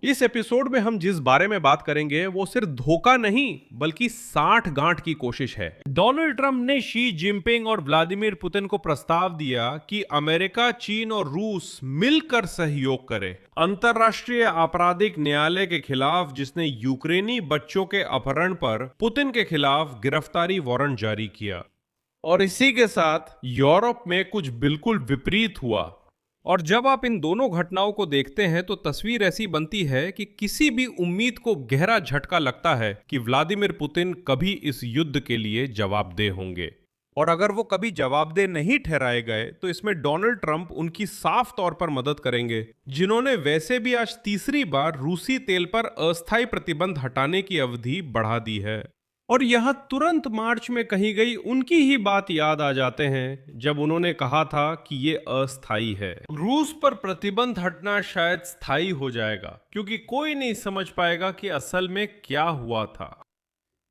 इस एपिसोड में हम जिस बारे में बात करेंगे वो सिर्फ धोखा नहीं बल्कि साठ गांठ की कोशिश है। डोनाल्ड ट्रंप ने शी जिनपिंग और व्लादिमीर पुतिन को प्रस्ताव दिया कि अमेरिका, चीन और रूस मिलकर सहयोग करे अंतर्राष्ट्रीय आपराधिक न्यायालय के खिलाफ, जिसने यूक्रेनी बच्चों के अपहरण पर पुतिन के खिलाफ गिरफ्तारी वारंट जारी किया। और इसी के साथ यूरोप में कुछ बिल्कुल विपरीत हुआ। और जब आप इन दोनों घटनाओं को देखते हैं तो तस्वीर ऐसी बनती है कि किसी भी उम्मीद को गहरा झटका लगता है कि व्लादिमीर पुतिन कभी इस युद्ध के लिए जवाबदेह होंगे। और अगर वो कभी जवाबदेह नहीं ठहराए गए तो इसमें डोनाल्ड ट्रंप उनकी साफ तौर पर मदद करेंगे, जिन्होंने वैसे भी आज तीसरी बार रूसी तेल पर अस्थायी प्रतिबंध हटाने की अवधि बढ़ा दी है। और यह तुरंत मार्च में कही गई उनकी ही बात याद आ जाते हैं जब उन्होंने कहा था कि ये अस्थायी है। रूस पर प्रतिबंध हटना शायद स्थायी हो जाएगा क्योंकि कोई नहीं समझ पाएगा कि असल में क्या हुआ था।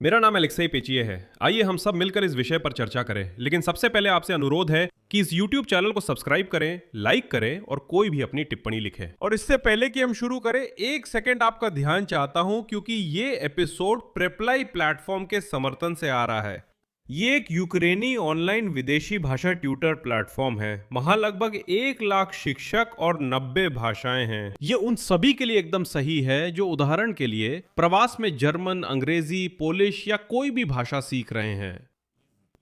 मेरा नाम अलेक्सेई पेचिये है। आइए हम सब मिलकर इस विषय पर चर्चा करें, लेकिन सबसे पहले आपसे अनुरोध है कि इस YouTube चैनल को सब्सक्राइब करें, लाइक करें और कोई भी अपनी टिप्पणी लिखें। और इससे पहले कि हम शुरू करें, एक सेकंड आपका ध्यान चाहता हूं क्योंकि ये एपिसोड प्रेप्लाई प्लेटफॉर्म के समर्थन से आ रहा है। ये एक यूक्रेनी ऑनलाइन विदेशी भाषा ट्यूटर प्लेटफॉर्म है। वहां लगभग 1 लाख शिक्षक और 90 भाषाएं हैं। ये उन सभी के लिए एकदम सही है जो उदाहरण के लिए प्रवास में जर्मन, अंग्रेजी, पोलिश या कोई भी भाषा सीख रहे हैं।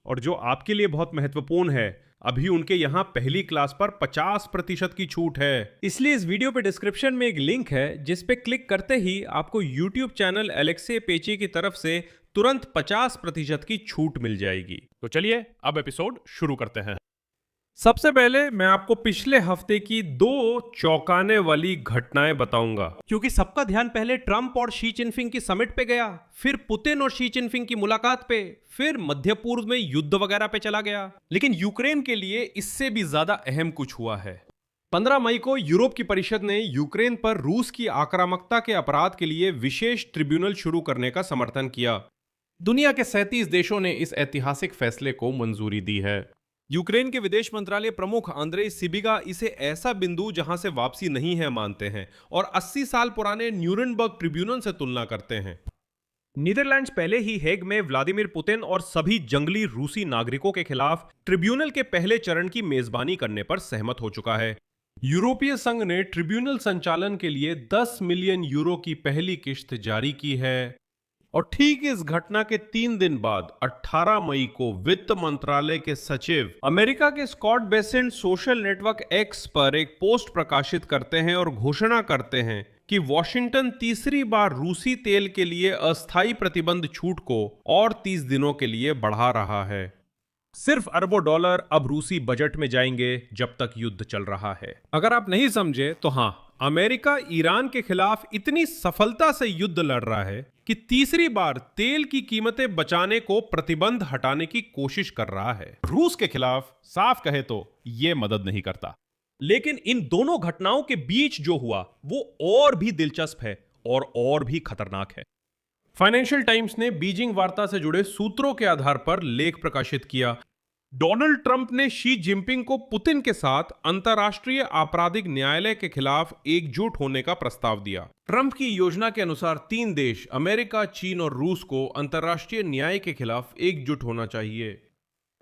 और जो आपके लिए बहुत महत्वपूर्ण है, अभी उनके यहाँ पहली क्लास पर 50% की छूट है। इसलिए इस वीडियो पे डिस्क्रिप्शन में एक लिंक है जिस पे क्लिक करते ही आपको YouTube चैनल अलेक्सेई पेची की तरफ से तुरंत 50% की छूट मिल जाएगी। तो चलिए अब एपिसोड शुरू करते हैं। सबसे पहले मैं आपको पिछले हफ्ते की 2 चौंकाने वाली घटनाएं बताऊंगा, क्योंकि सबका ध्यान पहले ट्रंप और शी जिनपिंग की समिट पे गया, फिर पुतिन और शी जिनपिंग की मुलाकात पे, फिर मध्य पूर्व में युद्ध वगैरह पे चला गया। लेकिन यूक्रेन के लिए इससे भी ज्यादा अहम कुछ हुआ है। 15 मई को यूरोप की परिषद ने यूक्रेन पर रूस की आक्रामकता के अपराध के लिए विशेष ट्रिब्यूनल शुरू करने का समर्थन किया। दुनिया के 37 देशों ने इस ऐतिहासिक फैसले को मंजूरी दी है। यूक्रेन के विदेश मंत्रालय प्रमुख आंद्रे सिबिगा इसे ऐसा बिंदु जहां से वापसी नहीं है मानते हैं और 80 साल पुराने न्यूरेनबर्ग ट्रिब्यूनल से तुलना करते हैं। नीदरलैंड्स पहले ही हेग में व्लादिमीर पुतिन और सभी जंगली रूसी नागरिकों के खिलाफ ट्रिब्यूनल के पहले चरण की मेजबानी करने पर सहमत हो चुका है। यूरोपीय संघ ने ट्रिब्यूनल संचालन के लिए 10 मिलियन यूरो की पहली किश्त जारी की है। और ठीक इस घटना के 3 दिन बाद 18 मई को वित्त मंत्रालय के सचिव अमेरिका के Scott Bessent social network X पर एक पोस्ट प्रकाशित करते हैं और घोषणा करते हैं कि वॉशिंगटन तीसरी बार रूसी तेल के लिए अस्थायी प्रतिबंध छूट को और 30 दिनों के लिए बढ़ा रहा है। सिर्फ अरबों डॉलर अब रूसी बजट में जाएंगे जब तक युद्ध चल रहा है। अगर आप नहीं समझे तो हाँ, अमेरिका ईरान के खिलाफ इतनी सफलता से युद्ध लड़ रहा है कि तीसरी बार तेल की कीमतें बचाने को प्रतिबंध हटाने की कोशिश कर रहा है। रूस के खिलाफ साफ कहे तो ये मदद नहीं करता। लेकिन इन दोनों घटनाओं के बीच जो हुआ वो और भी दिलचस्प है और भी खतरनाक है। फाइनेंशियल टाइम्स ने बीजिंग वार्ता से जुड़े सूत्रों के आधार पर लेख प्रकाशित किया। डोनाल्ड ट्रंप ने शी जिनपिंग को पुतिन के साथ अंतर्राष्ट्रीय आपराधिक न्यायालय के खिलाफ एकजुट होने का प्रस्ताव दिया। ट्रंप की योजना के अनुसार 3 देश अमेरिका, चीन और रूस को अंतर्राष्ट्रीय न्याय के खिलाफ एकजुट होना चाहिए।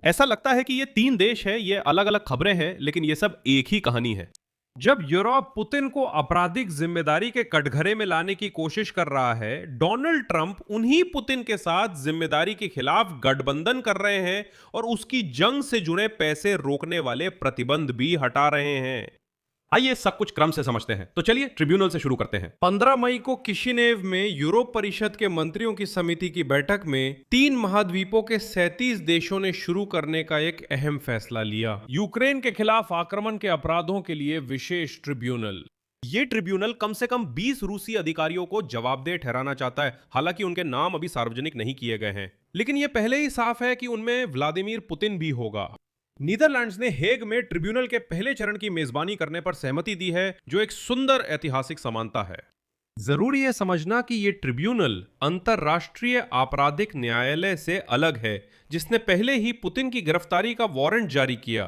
ऐसा लगता है कि ये 3 देश है, ये अलग अलग खबरें हैं, लेकिन ये सब एक ही कहानी है। जब यूरोप पुतिन को आपराधिक जिम्मेदारी के कटघरे में लाने की कोशिश कर रहा है, डोनाल्ड ट्रंप उन्हीं पुतिन के साथ जिम्मेदारी के खिलाफ गठबंधन कर रहे हैं और उसकी जंग से जुड़े पैसे रोकने वाले प्रतिबंध भी हटा रहे हैं। आइए सब कुछ क्रम से समझते हैं। तो चलिए ट्रिब्यूनल से शुरू करते हैं। 15 मई को किशिनेव में यूरोप परिषद के मंत्रियों की समिति की बैठक में 3 महाद्वीपों के 37 देशों ने शुरू करने का एक अहम फैसला लिया। यूक्रेन के खिलाफ आक्रमण के अपराधों के लिए विशेष ट्रिब्यूनल। ये ट्रिब्यूनल कम से कम 20 रूसी अधिकारियों को जवाबदेह ठहराना चाहता है। हालांकि उनके नाम अभी सार्वजनिक नहीं किए गए हैं, लेकिन यह पहले ही साफ है कि उनमें व्लादिमीर पुतिन भी होगा। नीदरलैंड्स ने हेग में ट्रिब्यूनल के पहले चरण की मेजबानी करने पर सहमति दी है, जो एक सुंदर ऐतिहासिक समानता है। जरूरी है समझना कि यह ट्रिब्यूनल अंतर्राष्ट्रीय आपराधिक न्यायालय से अलग है, जिसने पहले ही पुतिन की गिरफ्तारी का वारंट जारी किया।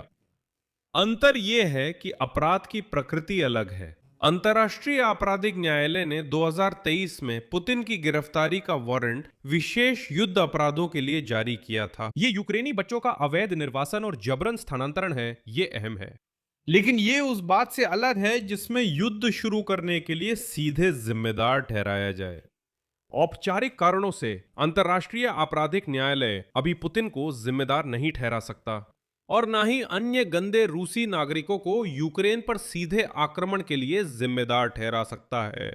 अंतर यह है कि अपराध की प्रकृति अलग है। अंतर्राष्ट्रीय आपराधिक न्यायालय ने 2023 में पुतिन की गिरफ्तारी का वारंट विशेष युद्ध अपराधों के लिए जारी किया था। ये यूक्रेनी बच्चों का अवैध निर्वासन और जबरन स्थानांतरण है, ये अहम है। लेकिन ये उस बात से अलग है जिसमें युद्ध शुरू करने के लिए सीधे जिम्मेदार ठहराया जाए। औपचारिक कारणों से अंतर्राष्ट्रीय आपराधिक न्यायालय अभी पुतिन को जिम्मेदार नहीं ठहरा सकता और ना ही अन्य गंदे रूसी नागरिकों को यूक्रेन पर सीधे आक्रमण के लिए जिम्मेदार ठहरा सकता है।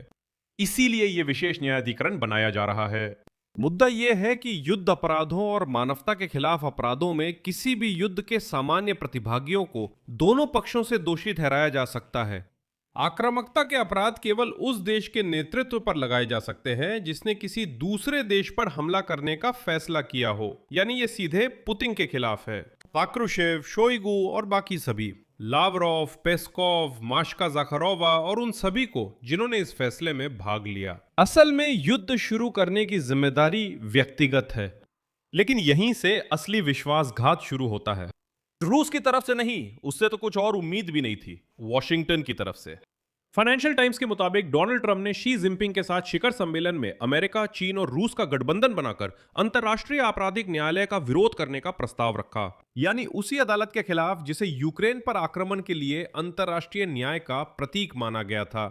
इसीलिए यह विशेष न्यायाधिकरण बनाया जा रहा है। मुद्दा यह है कि युद्ध अपराधों और मानवता के खिलाफ अपराधों में किसी भी युद्ध के सामान्य प्रतिभागियों को दोनों पक्षों से दोषी ठहराया जा सकता है। आक्रामकता के अपराध केवल उस देश के नेतृत्व पर लगाए जा सकते हैं जिसने किसी दूसरे देश पर हमला करने का फैसला किया हो, यानी ये सीधे पुतिन के खिलाफ है। पाक्रुशेव, शोइगु और बाकी सभी, लावरोव, पेस्कोव, माश्का ज़ाखारोवा और उन सभी को जिन्होंने इस फैसले में भाग लिया। असल में युद्ध शुरू करने की जिम्मेदारी व्यक्तिगत है, लेकिन यहीं से असली विश्वासघात शुरू होता है। रूस की तरफ से नहीं, उससे तो कुछ और उम्मीद भी नहीं थी, वॉशिंगटन की तरफ से। फाइनेंशियल टाइम्स के मुताबिक डोनाल्ड ट्रंप ने शी जिनपिंग के साथ शिखर सम्मेलन में अमेरिका, चीन और रूस का गठबंधन बनाकर अंतर्राष्ट्रीय आपराधिक न्यायालय का विरोध करने का प्रस्ताव रखा, यानी उसी अदालत के खिलाफ जिसे यूक्रेन पर आक्रमण के लिए अंतर्राष्ट्रीय न्याय का प्रतीक माना गया था।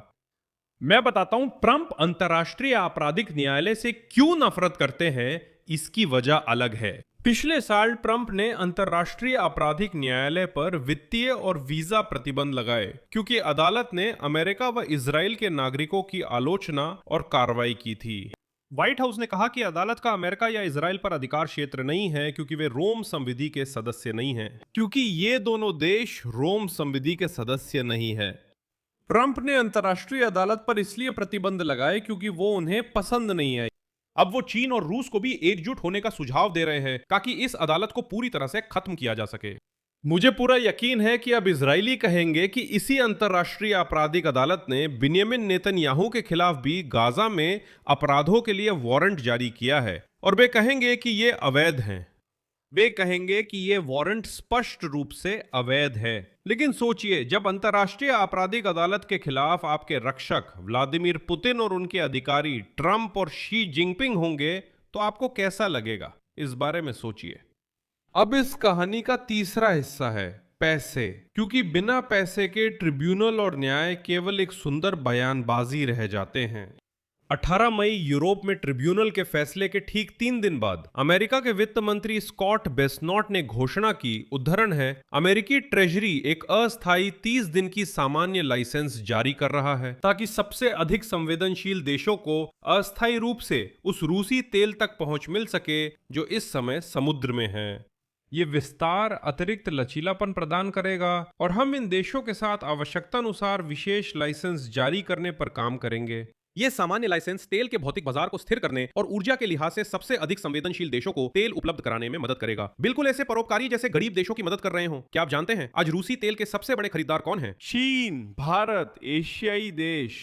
मैं बताता हूं ट्रंप अंतर्राष्ट्रीय आपराधिक न्यायालय से क्यों नफरत करते हैं, इसकी वजह अलग है। पिछले साल ट्रंप ने अंतर्राष्ट्रीय आपराधिक न्यायालय पर वित्तीय और वीजा प्रतिबंध लगाए क्योंकि अदालत ने अमेरिका व इजराइल के नागरिकों की आलोचना और कार्रवाई की थी। व्हाइट हाउस ने कहा कि अदालत का अमेरिका या इजराइल पर अधिकार क्षेत्र नहीं है क्योंकि वे रोम संविधि के सदस्य नहीं हैं, क्योंकि ये दोनों देश रोम संविधि के सदस्य नहीं है। ट्रंप ने अंतर्राष्ट्रीय अदालत पर इसलिए प्रतिबंध लगाए क्योंकि वो उन्हें पसंद नहीं आई। अब वो चीन और रूस को भी एकजुट होने का सुझाव दे रहे हैं ताकि इस अदालत को पूरी तरह से खत्म किया जा सके। मुझे पूरा यकीन है कि अब इजरायली कहेंगे कि इसी अंतर्राष्ट्रीय आपराधिक अदालत ने बिन्यामिन नेतन्याहू के खिलाफ भी गाजा में अपराधों के लिए वारंट जारी किया है और वे कहेंगे कि ये अवैध हैं। वे कहेंगे कि ये वारंट स्पष्ट रूप से अवैध है। लेकिन सोचिए, जब अंतर्राष्ट्रीय आपराधिक अदालत के खिलाफ आपके रक्षक व्लादिमीर पुतिन और उनके अधिकारी ट्रंप और शी जिनपिंग होंगे तो आपको कैसा लगेगा, इस बारे में सोचिए। अब इस कहानी का तीसरा हिस्सा है पैसे, क्योंकि बिना पैसे के ट्रिब्यूनल और न्याय केवल एक सुंदर बयानबाजी रह जाते हैं। 18 मई यूरोप में ट्रिब्यूनल के फैसले के ठीक 3 दिन बाद अमेरिका के वित्त मंत्री स्कॉट बेसनॉट ने घोषणा की, उद्धरण है, अमेरिकी ट्रेजरी एक अस्थायी 30 दिन की सामान्य लाइसेंस जारी कर रहा है ताकि सबसे अधिक संवेदनशील देशों को अस्थायी रूप से उस रूसी तेल तक पहुंच मिल सके जो इस समय समुद्र में है। ये विस्तार अतिरिक्त लचीलापन प्रदान करेगा और हम इन देशों के साथ आवश्यकतानुसार विशेष लाइसेंस जारी करने पर काम करेंगे। ये सामान्य लाइसेंस तेल के भौतिक बाजार को स्थिर करने और ऊर्जा के लिहाज से सबसे अधिक संवेदनशील देशों को तेल उपलब्ध कराने में मदद करेगा, बिल्कुल ऐसे परोपकारी जैसे गरीब देशों की मदद कर रहे हो। क्या आप जानते हैं आज रूसी तेल के सबसे बड़े खरीदार कौन हैं? चीन, भारत, एशियाई देश।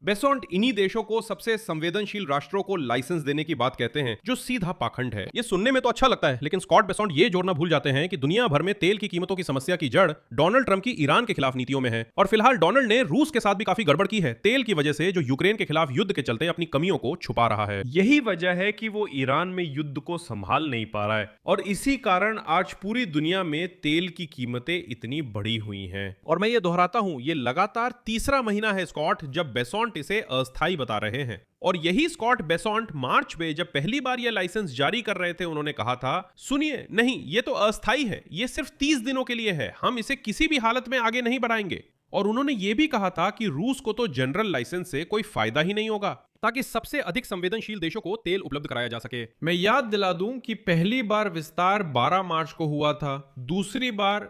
बेसोंट इन्हीं देशों को सबसे संवेदनशील राष्ट्रों को लाइसेंस देने की बात कहते हैं, जो सीधा पाखंड है। ये सुनने में तो अच्छा लगता है, लेकिन स्कॉट बेसोंट ये जोड़ना भूल जाते हैं कि दुनिया भर में तेल की कीमतों की समस्या की जड़ डोनाल्ड ट्रंप की ईरान के खिलाफ नीतियों में है। और फिलहाल डोनाल्ड ने रूस के साथ भी काफी गड़बड़ की है तेल की वजह से, जो यूक्रेन के खिलाफ युद्ध के चलते अपनी कमियों को छुपा रहा है। यही वजह है कि वो ईरान में युद्ध को संभाल नहीं पा रहा है और इसी कारण आज पूरी दुनिया में तेल की कीमतें इतनी बढ़ी हुई हैं। और मैं ये दोहराता हूं, ये लगातार तीसरा महीना है स्कॉट जब बेसोंट इसे अस्थायी बता रहे हैं। और यही स्कॉट बेसोंट मार्च में जब पहली बार यह लाइसेंस जारी कर रहे थे, उन्होंने कहा था, सुनिए, नहीं, ये तो अस्थायी है, ये सिर्फ 30 दिनों के लिए है, हम इसे किसी भी हालत में आगे नहीं बढ़ाएंगे। और उन्होंने ये भी कहा था कि रूस को तो जनरल लाइसेंस से कोई फायदा ही नहीं होगा, ताकि सबसे अधिक संवेदनशील देशों को तेल उपलब्ध कराया जा सके। मैं याद दिला दूं कि पहली बार विस्तार 12 मार्च को हुआ था, दूसरी बार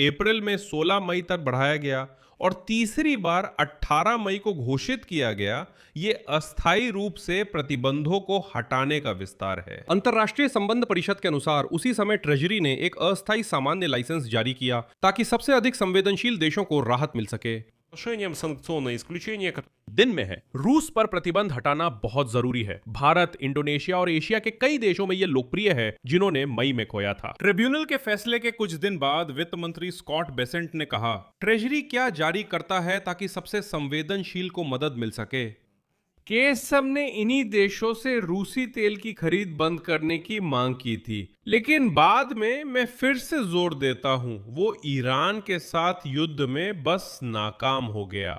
अप्रैल में 16 मई तक बढ़ाया गया और तीसरी बार 18 मई को घोषित किया गया। ये अस्थायी रूप से प्रतिबंधों को हटाने का विस्तार है। अंतर्राष्ट्रीय संबंध परिषद के अनुसार उसी समय ट्रेजरी ने एक अस्थायी सामान्य लाइसेंस जारी किया ताकि सबसे अधिक संवेदनशील देशों को राहत मिल सके। Нарушением санкционное исключение, दिन में है। रूस पर प्रतिबंध हटाना बहुत जरूरी है। भारत, इंडोनेशिया और एशिया के कई देशों में यह लोकप्रिय है जिन्होंने मई में खोया था। ट्रिब्यूनल के फैसले के कुछ दिन बाद वित्त मंत्री स्कॉट बेसेंट ने कहा, ट्रेजरी क्या जारी करता है ताकि सबसे संवेदनशील को मदद मिल सके। केसम ने इन्हीं देशों से रूसी तेल की खरीद बंद करने की मांग की थी, लेकिन बाद में मैं फिर से जोर देता हूं, वो ईरान के साथ युद्ध में बस नाकाम हो गया।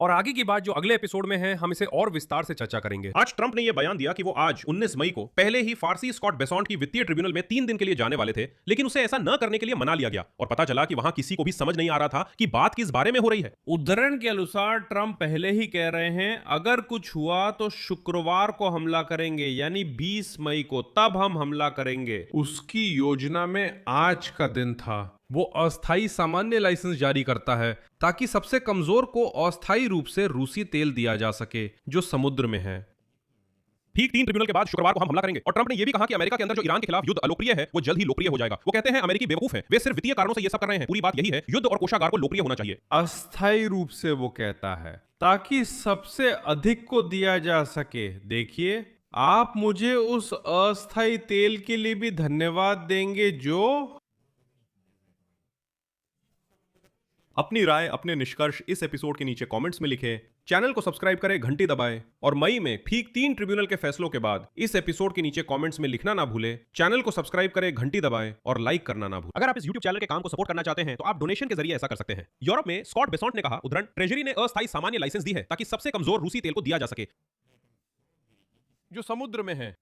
और आगे की बात जो अगले एपिसोड में है, हम इसे और विस्तार से चर्चा करेंगे। आज ट्रंप ने यह बयान दिया कि वो आज 19 मई को पहले ही फारसी स्कॉट बेसॉन्ट की वित्तीय ट्रिब्यूनल में 3 दिन के लिए जाने वाले थे, लेकिन उसे ऐसा न करने के लिए मना लिया गया और पता चला कि वहां किसी को भी समझ नहीं आ रहा था कि बात किस बारे में हो रही है। उद्धरण के अनुसार ट्रंप पहले ही कह रहे हैं, अगर कुछ हुआ तो शुक्रवार को हमला करेंगे, यानी 20 मई को, तब हम हमला करेंगे। उसकी योजना में आज का दिन था। वो अस्थायी सामान्य लाइसेंस जारी करता है ताकि सबसे कमजोर को अस्थायी रूप से रूसी तेल दिया जा सके जो समुद्र में है। ठीक 3 ट्रिब्यूनल के बाद शुक्रवार को हम हमला करेंगे। और ट्रंप ने यह भी कहा कि अमेरिका के अंदर जो ईरान के खिलाफ युद्ध अलोकप्रिय है वो जल्द ही लोकप्रिय हो जाएगा। वो कहते हैं अमेरिकी बेवकूफ हैं, वे सिर्फ वित्तीय कारणों से ये सब कर रहे हैं। पूरी बात यही है, युद्ध और कोषागार को लोकप्रिय होना चाहिए। अस्थायी रूप से वो कहता है ताकि सबसे अधिक को दिया जा सके। देखिए, आप मुझे उस अस्थायी तेल के लिए भी धन्यवाद देंगे जो। अपनी राय, अपने निष्कर्ष इस एपिसोड के नीचे कमेंट्स में लिखें। चैनल को सब्सक्राइब करें, घंटी दबाएं और मई में ठीक 3 ट्रिब्यूनल के फैसलों के बाद इस एपिसोड के नीचे कमेंट्स में लिखना ना भूलें। चैनल को सब्सक्राइब करें, घंटी दबाएं और लाइक करना ना भूलें। अगर आप इस YouTube चैनल के काम को सपोर्ट करना चाहते हैं तो आप डोनेशन के जरिए ऐसा कर सकते हैं। यूरोप में स्कॉट बेसॉन्ट ने कहा, उद्धरण, ट्रेजरी ने अस्थायी सामान्य लाइसेंस दी है ताकि सबसे कमजोर रूसी तेल को दिया जा सके जो समुद्र में है।